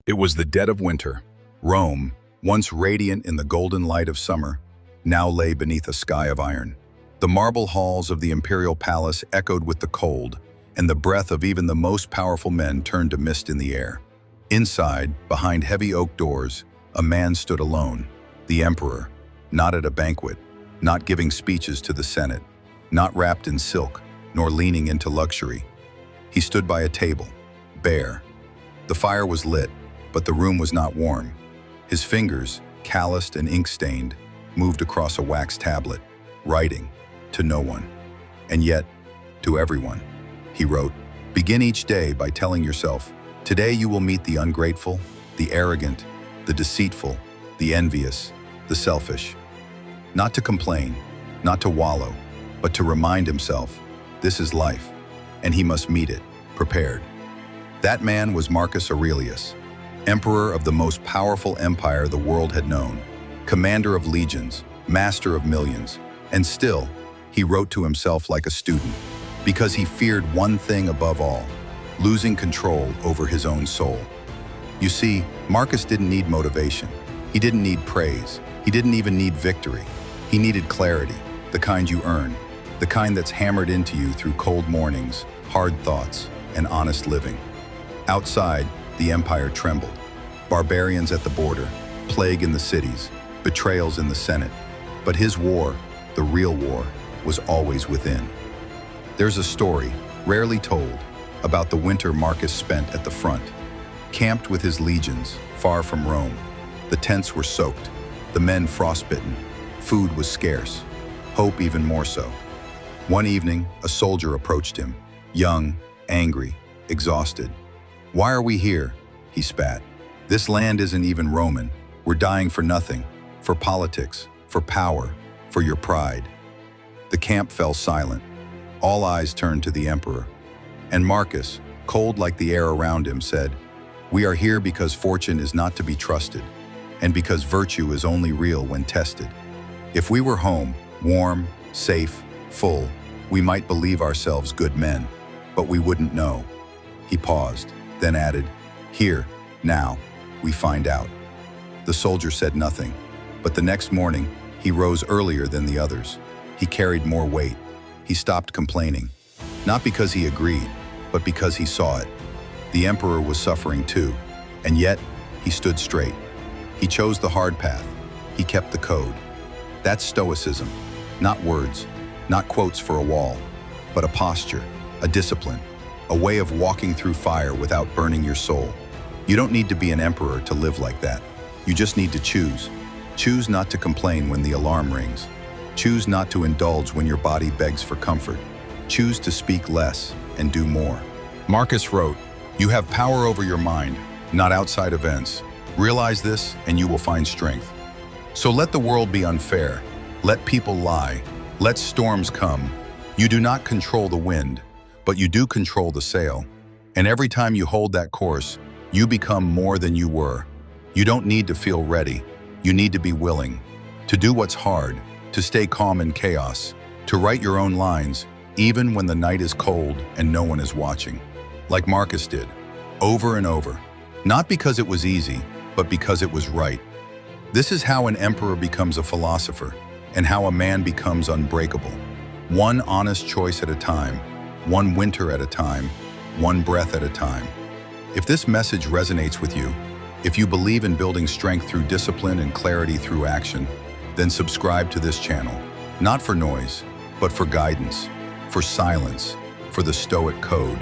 It was the dead of winter. Rome, once radiant in the golden light of summer, now lay beneath a sky of iron. The marble halls of the imperial palace echoed with the cold, and the breath of even the most powerful men turned to mist in the air. Inside, behind heavy oak doors, a man stood alone, the emperor, not at a banquet, not giving speeches to the Senate, not wrapped in silk, nor leaning into luxury. He stood by a table, bare. The fire was lit, but the room was not warm. His fingers, calloused and ink-stained, moved across a wax tablet, writing, to no one. And yet, to everyone. He wrote, "Begin each day by telling yourself, today you will meet the ungrateful, the arrogant, the deceitful, the envious, the selfish." Not to complain, not to wallow, but to remind himself, this is life, and he must meet it, prepared. That man was Marcus Aurelius, emperor of the most powerful empire the world had known, commander of legions, master of millions, and still, he wrote to himself like a student, because he feared one thing above all, losing control over his own soul. You see, Marcus didn't need motivation. He didn't need praise. He didn't even need victory. He needed clarity, the kind you earn, the kind that's hammered into you through cold mornings, hard thoughts, and honest living. Outside, the empire trembled. Barbarians at the border, plague in the cities, betrayals in the Senate. But his war, the real war, was always within. There's a story, rarely told, about the winter Marcus spent at the front, camped with his legions, far from Rome. The tents were soaked, the men frostbitten, food was scarce, hope even more so. One evening, a soldier approached him, young, angry, exhausted. "Why are we here?" he spat. "This land isn't even Roman. We're dying for nothing, for politics, for power, for your pride." The camp fell silent. All eyes turned to the emperor. And Marcus, cold like the air around him, said, "We are here because fortune is not to be trusted, and because virtue is only real when tested. If we were home, warm, safe, full, we might believe ourselves good men, but we wouldn't know." He paused, then added, "Here, now, we find out." The soldier said nothing, but the next morning, he rose earlier than the others. He carried more weight. He stopped complaining, not because he agreed, but because he saw it. The emperor was suffering too, and yet he stood straight. He chose the hard path. He kept the code. That's stoicism, not words, not quotes for a wall, but a posture, a discipline, a way of walking through fire without burning your soul. You don't need to be an emperor to live like that. You just need to choose. Choose not to complain when the alarm rings. Choose not to indulge when your body begs for comfort. Choose to speak less and do more. Marcus wrote, "You have power over your mind, not outside events. Realize this and you will find strength. So let the world be unfair. Let people lie. Let storms come. You do not control the wind, but you do control the sail. And every time you hold that course, you become more than you were. You don't need to feel ready. You need to be willing. To do what's hard, to stay calm in chaos, to write your own lines, even when the night is cold and no one is watching. Like Marcus did, over and over. Not because it was easy, but because it was right. This is how an emperor becomes a philosopher, and how a man becomes unbreakable. One honest choice at a time, one winter at a time, one breath at a time. If this message resonates with you, if you believe in building strength through discipline and clarity through action, then subscribe to this channel, not for noise, but for guidance, for silence, for the Stoic Code.